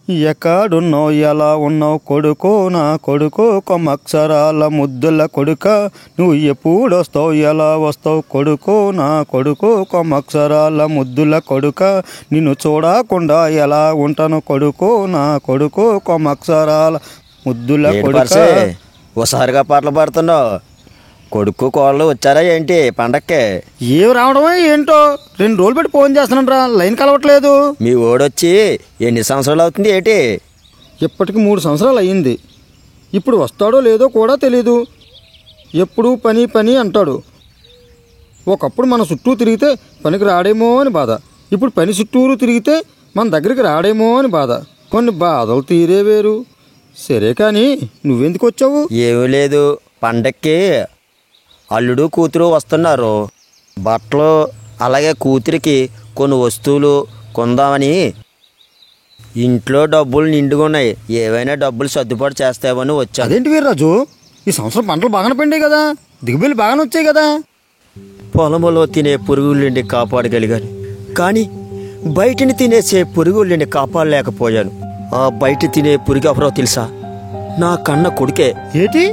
ఎక్కడున్నావు ఎలా ఉన్నావు కొడుకో నా కొడుకో కొమ్మక్షరాల ముద్దుల కొడుక నువ్వు ఎప్పుడొస్తావు ఎలా వస్తావు కొడుకో నా కొడుకో కొమ్మక్షరాల ముద్దుల కొడుక నిన్ను చూడకుండా ఎలా ఉంటాను కొడుకో నా కొడుకో కొమ్మక్షరాల ముద్దుల కొడుక. ఓసారిగా పాటలు పాడుతున్నావు. కొడుకు కోళ్ళు వచ్చారా ఏంటి పండక్కి? ఏం రావడమే ఏంటో 2 రోజులు పెట్టి ఫోన్ చేస్తున్నాను రా, లైన్ కలవట్లేదు. మీ ఓడొచ్చి ఎన్ని సంవత్సరాలు అవుతుంది ఏంటి? ఇప్పటికి 3 సంవత్సరాలు అయ్యింది. ఇప్పుడు వస్తాడో లేదో కూడా తెలీదు. ఎప్పుడు పని పని అంటాడు. ఒకప్పుడు మన చుట్టూ తిరిగితే పనికి రాడేమో అని బాధ, ఇప్పుడు పని చుట్టూరు తిరిగితే మన దగ్గరికి రాడేమో అని బాధ. కొన్ని బాధలు తీరే వేరు. సరే కానీ నువ్వెందుకు వచ్చావు? ఏమీ లేదు, పండక్కి అల్లుడు కూతురు వస్తున్నారు. బట్టలు అలాగే కూతురికి కొన్ని వస్తువులు కొందామని. ఇంట్లో డబ్బులు నిండుకున్నాయి, ఏవైనా డబ్బులు సర్దుబాటు చేస్తావని వచ్చాను. అదేంటి వీర్రాజు, ఈ సంవత్సరం పంటలు బాగానే పండాయి కదా, దిగుబడులు బాగానే వచ్చాయి కదా. పొలంలో తినే పురుగుల్ని కాపాడగలిగాను, కానీ బయటని తినేసే పురుగుల్ని కాపాడలేకపోయాను. ఆ బయట తినే పురుగు ఎవరో తెలుసా? నా కన్న కొడుకే. ఏటి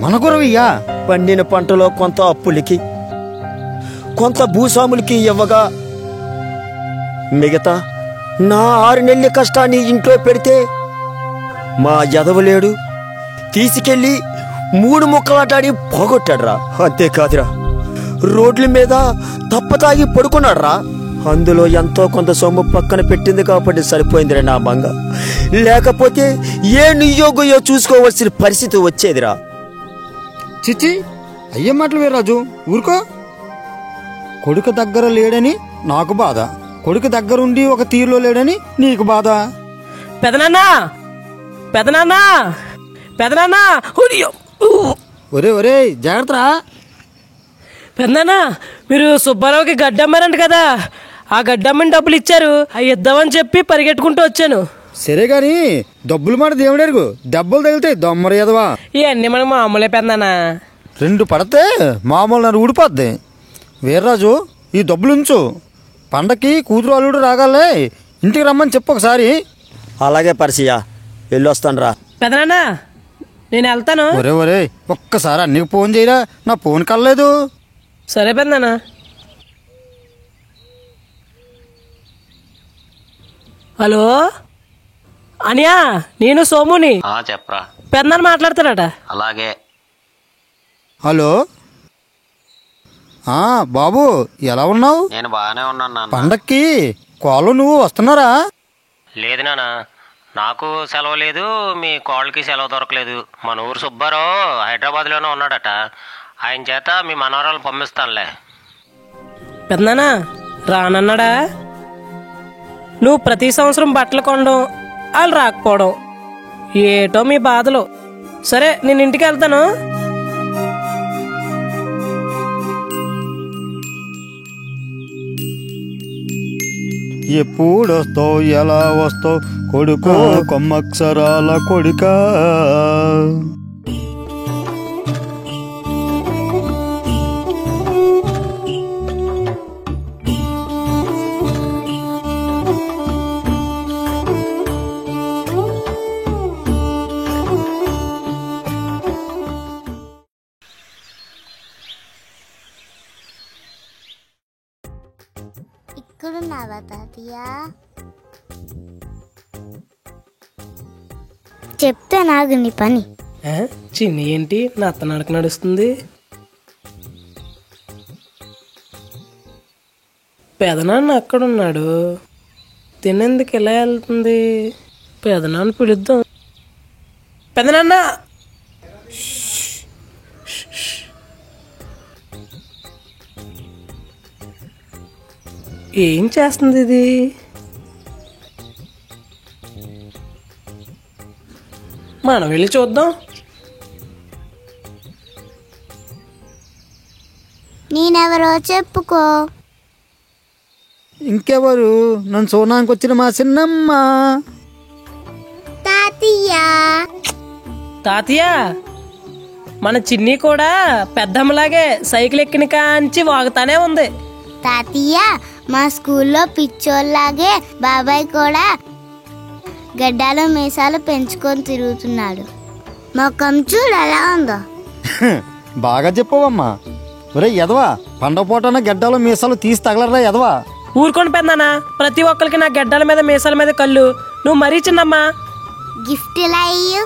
మన గురవయ్యా? పండిన పంటలో కొంత అప్పులకి కొంత భూస్వాములకి ఇవ్వగా మిగతా నా 6 నెలల కష్టాన్ని ఇంట్లో పెడితే మా ఎదవలేడు తీసుకెళ్ళి 3 ముక్కలాటాడి పోగొట్టాడ్రా. అంతేకాదురా, రోడ్ల మీద తప్పతాగి పడుకున్నాడ్రా. అందులో ఎంతో కొంత సొమ్ము పక్కన పెట్టింది కాబట్టి సరిపోయిందిరా నా బంగ. లేకపోతే ఏ నియోగయో చూసుకోవాల్సిన పరిస్థితి వచ్చేదిరా. చిచ్చి, అయ్యే మాటలు వీర్రాజు, ఊరుకో. కొడుకు దగ్గర లేడని నాకు బాధ, కొడుకు దగ్గరుండి ఒక తీరులో లేడని నీకు బాధ. పెదనాన్నా పెదనాన్నా పెదనాన్నా, ఒరే ఒరే జాగ్రత్త. పెదనాన్నా, మీరు సుబ్బారావుకి గడ్డమ్మారంట కదా, ఆ గడ్డమ్మని డబ్బులు ఇచ్చారు, అవి ఇద్దామని చెప్పి పరిగెట్టుకుంటూ వచ్చాను. సరే గాని డబ్బులు మాట దేవుడెరుగు, దెబ్బలు తగిలితాయి దొమ్మరు ఎదవా. ఇవన్నీ మనం మామూలే పెదనాన్నా. 2 పడితే మామూలు నన్ను ఊడిపోద్ది. వీర్రాజు, ఈ డబ్బులు ఉంచు, పండక్కి కూతురు అల్లుడు రాగాలే, ఇంటికి రమ్మని చెప్పు ఒకసారి. అలాగే పరిచయ, వెళ్ళొస్తాను రా. పెదనాన్నా నేను వెళ్తాను. ఒరే ఒరే, ఒక్కసారి అన్నికి ఫోన్ చేయరా, నా ఫోన్ కలలేదు. సరే పెదనాన్నా. హలో అనియా, నేను సోముని. చెప్పరా. పెదనాన్న మాట్లాడతాడట. అలాగే. హలో బాబు, ఎలా ఉన్నావు? నేను బాగానే ఉన్నాను నాన్న. పండక్కి కోళ్ళు నువ్వు వస్తున్నారా? లేదు నాన్న, నాకు సెలవు లేదు, మీ కోళ్ళకి సెలవు దొరకలేదు. మన ఊరు సుబ్బారావు హైదరాబాద్లోనే ఉన్నాడట, ఆయన చేత మీ మనవరాలు పంపిస్తానులే. పెదనాన్న రానన్నాడా? నువ్వు ప్రతి సంవత్సరం బట్టలు కొనడం, వాళ్ళు రాకపోవడం, ఏటో మీ బాధలు. సరే నేను ఇంటికి వెళ్తాను. ఎప్పుడొస్తావు ఎలా వస్తావు కొడుకో కొమ్మక్షరాల కొడుక. ఇక్కడున్నావా తాతయ్య? చెప్తే నాకు నీ పని. చిన్ని ఏంటి నా అత్త నడక నడుస్తుంది? పెదనాన్న అక్కడున్నాడు, తినేందుకు ఎలా వెళ్తుంది? పెదనాన్న పిలుద్దాం. పెదనాన్న, ఏం చేస్తుంది ఇది? మనం వెళ్ళి చూద్దాం. నేనెవరో చెప్పుకో. ఇంకెవరు? నన్ను చూడడానికి వచ్చిన మా చిన్నమ్మ. తాతయ్య. తాతయ్య, మన చిన్ని కూడా పెద్దమ్మలాగే సైకిల్ ఎక్కిన కాంచి వాగుతానే ఉంది. తాతయ్య, మా స్కూల్లో పిచ్చోళ్ళలాగే బాబాయ్ కూడా గడ్డాలు మీసాలు పెంచుకొని తిరుగుతున్నాడు. మొఖం చూడు ఎలా ఉందో. బాగా చెప్పవమ్మా. ఒరే ఎదవా, పండగ పూటన గడ్డలు మీసాలు తీసి తగలరా ఎదవా. ఊరుకొని పెద్దనా, ప్రతి ఒక్కరికి నా గడ్డల మీద మీసాల మీద కళ్ళు. నువ్వు మరీ చిన్నమ్మా. గిఫ్ట్ ఇలా అయ్యు.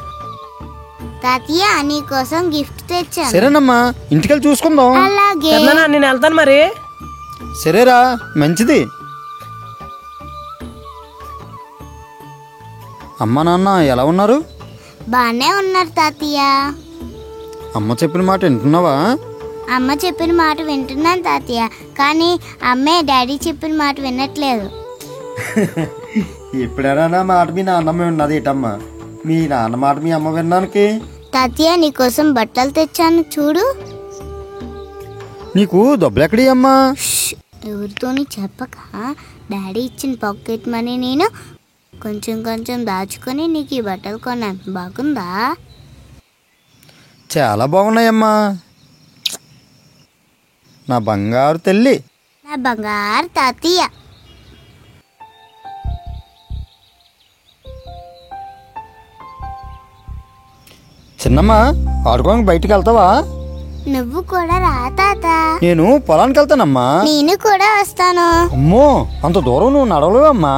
తాతయ్య నీకోసం గిఫ్ట్ తెచ్చాను. సరేనమ్మా, ఇంటికెళ్ళి చూసుకుందాం. అలాగే. పెద్దనా నేను వెళ్తాను మరి. సరేరా, మంచిది. అమ్మ నాన్న ఎలా ఉన్నారు? బానే ఉన్నారు తాతయ్య. అమ్మ చెప్పిన మాట వింటున్నావా? అమ్మ చెప్పిన మాట వింటున్నాను తాతయ్య, కానీ అమ్మే డాడీ చెప్పిన మాట వినట్లేదు. ఎప్పుడైనా నా మాట మీ నాన్నమ్మ ఉన్నది ఏటమ్మా? మీ నాన్న మాట మీ అమ్మ విన్నానికి. తాతయ్య నీకోసం బట్టలు తెచ్చాను చూడు. నీకు డబ్బులు అమ్మా? ఎవరితోని చెప్పక డాడీ ఇచ్చిన పాకెట్ మనీ నేను కొంచెం కొంచెం దాచుకొని నీకు ఈ బట్టలు కొన్నాను. బాగుందా? చాలా బాగున్నాయమ్మా. నా బంగారు తల్లి. నా బంగారు తాతయ్య. చిన్నమ్మ, ఆడుకోడానికి బయటికి వెళ్తావా? నువ్వు కూడా రా తాత. నేను పొలానికి వెళ్తానమ్మా. నేను కూడా వస్తాను. అమ్మో, అంత దూరం నువ్వు నడవలేవమ్మా.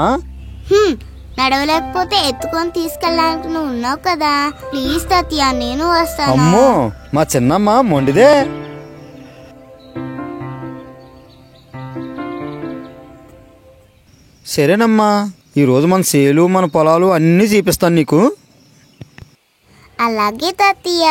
నడవలేకపోతే ఎత్తుకొని తీసుకెళ్ళడానికి నువ్వు ఉన్నావు కదా. ప్లీజ్ తాతయ్య, నేను వస్తాను. అమ్మో, మా చిన్నమ్మ మొండిదే. సరేనమ్మా, ఈరోజు మన సేలు మన పొలాలు అన్నీ చూపిస్తాను నీకు. అలాగే తాతయ్య.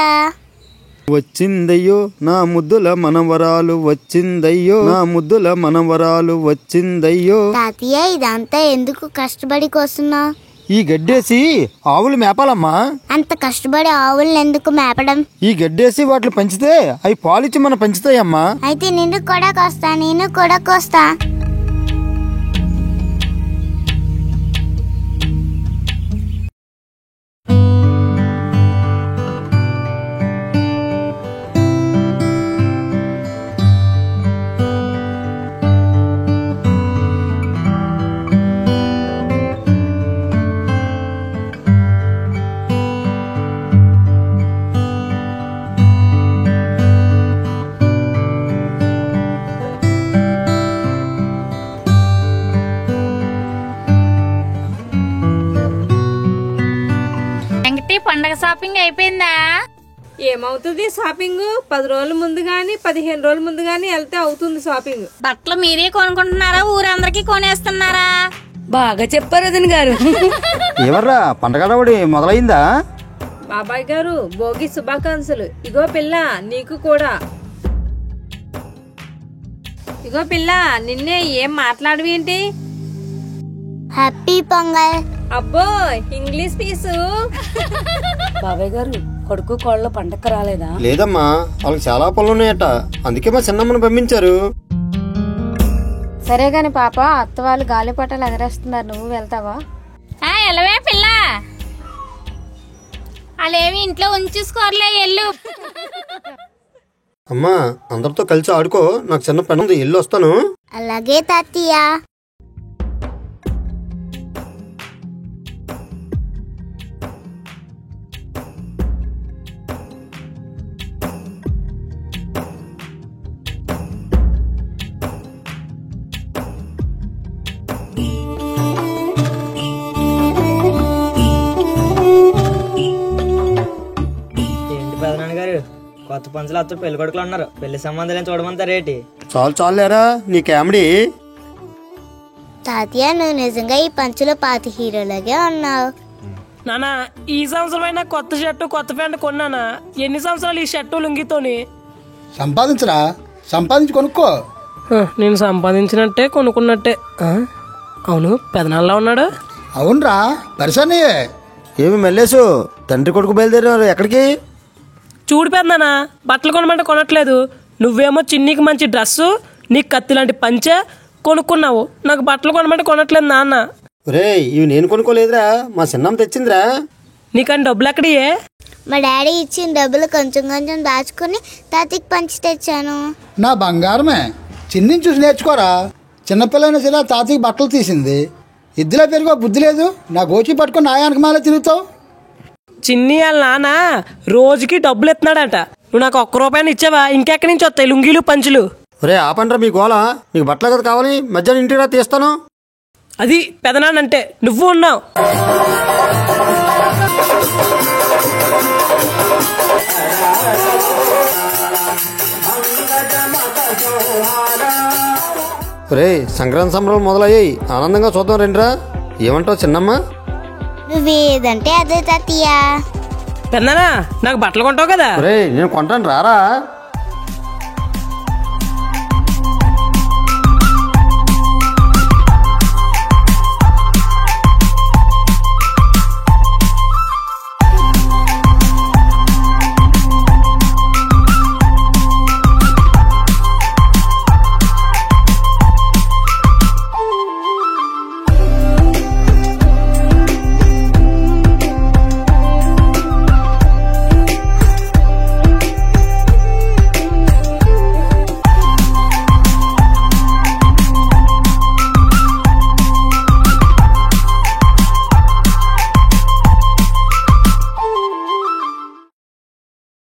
వచ్చిందయ్యో నా ముద్దుల మనవరాలు, వచ్చిందయ్యో నా ముద్దుల మనవరాలు, వచ్చిందయ్యో. తాతయ్య ఇదంతా ఎందుకు కష్టపడి కోస్తున్నావు? ఈ గడ్డేసి ఆవులు మేపాలమ్మా. అంత కష్టపడి ఆవులను ఎందుకు మేపడం? ఈ గడ్డేసి వాటిని పెంచితే అవి పాలిచ్చి మనం పెంచుతాయమ్మా. అయితే నేను కూడా కోస్తా, నేను కూడా కోస్తా. పండగ షాపింగ్ అయిపోయిందా? ఏమవుతుంది షాపింగ్? 10 రోజుల ముందు గాని 15 రోజుల ముందు గాని వెళ్తే అవుతుంది షాపింగ్. బట్టలు మీరే కొనుక్కుంటున్నారా, ఊరందరికి కొనేస్తున్నారా? బాగా చెప్పారు వదిన గారు. ఎవర్రా పండగ మొదలైందా? బాబాయ్ గారు భోగి శుభాకాంక్షలు. ఇగో పిల్ల నీకు కూడా. ఇగో పిల్ల, నిన్నే ఏం మాట్లాడవేంటి? హ్యాపీ పొంగల్. అబ్బో ఇంగ్లీష్ పీసు. బాబాయ్ గారు కొడుకు కోళ్ళ పండగ రాలేదా? లేదమ్మా, వాళ్ళకి చాలా పనులు ఉన్నాయట, అందుకే మా చిన్నమ్మని పంపించారు. సరే గాని పాప, అత్త వాళ్ళు గాలిపటాలు ఎగరేస్తున్నారు, నువ్వు వెళ్తావా? ఎలవే పిల్ల, వాళ్ళేమి ఇంట్లో ఉంచేసుకోర్లే, ఎల్లు. అమ్మా, అందరితో కలిసి ఆడుకో, నాకు చిన్న పని ఉంది, ఇల్లు వస్తాను. అలాగే తాతయ్య. కొత్త పంచులు అత్తరు పెళ్లి కొడుకులు ఉన్నారు, పెళ్లి సంబంధాలు చూడమంటారేటి? చాలు చాలేరా నీ కామెడీ. తాతయ్య, నువ్వు నిజంగా ఈ పంచులో పాత హీరోలాగే ఉన్నావు. నానా, ఈ సంవత్సరమైనా కొత్త షర్టు కొత్త ప్యాంట్ కొన్నానా? ఎన్ని సంవత్సరాలు ఈ షర్టు లుంగితోని? సంపాదించరా, సంపాదించి కొనుక్కో. నేను సంపాదించినట్టే కొనుక్కున్నట్టే. అవును, పెదనాళ్ళ ఉన్నాడు. అవునరా, పరిసన్నయ్యే. ఏమి మెల్లేసు, తండ్రి కొడుకు బయలుదేరారు ఎక్కడికి? చూడు పెద్దనా, బట్టలు కొనమంటే కొనట్లేదు. నువ్వేమో చిన్నికి మంచి డ్రెస్సు, నీకు కత్తి లాంటి పంచె కొనుక్కున్నావు. నాకు బట్టలు కొనమంటే కొనట్లేదు నాన్న. రే, ఇవి నేను కొనుక్కోలేదురా, మా చిన్నమ్మ తెచ్చిందిరా. నీకని డబ్బులు ఎక్కడియే? మా డాడీ ఇచ్చిన డబ్బులు కొంచెం కొంచెం దాచుకుని తాతయ్యకి పంచి తెచ్చాను. నా బంగారమే, చిన్నిని చూసి నేర్చుకోరా. చిన్నపిల్లైనా సరే తాతయ్యకి బట్టలు తీసింది, ఇద్దులో పెరిగో బుద్ధి లేదు. నా గోచి పట్టుకొని నా వెనకమాలే తిరుగుతావు. చిన్ని వాళ్ళ నాన్న రోజుకి డబ్బులు ఎత్తున్నాడట. నువ్వు నాకు 1 రూపాయని ఇచ్చావా? ఇంకెక్కడి నుంచి వస్తాయి లుంగీలు పంచులు? ఒరే ఆపండ్రా మీ గోళ. మీకు బట్టలు కదా కావాలి, మధ్యాహ్నం ఇంటికి రా తీస్తాను. అది పెదనాన్నంటే నువ్వు ఉన్నావు. రే సంక్రాంతి సంబరాలు మొదలయ్యాయి, ఆనందంగా చూద్దాం రండిరా. ఏమంటావు చిన్నమ్మ? నువ్వేదంటే అదే తాతయ్య. పెదనానా నాకు బట్టలు కొంటావు కదా? రే నేను కొంటాను రారా.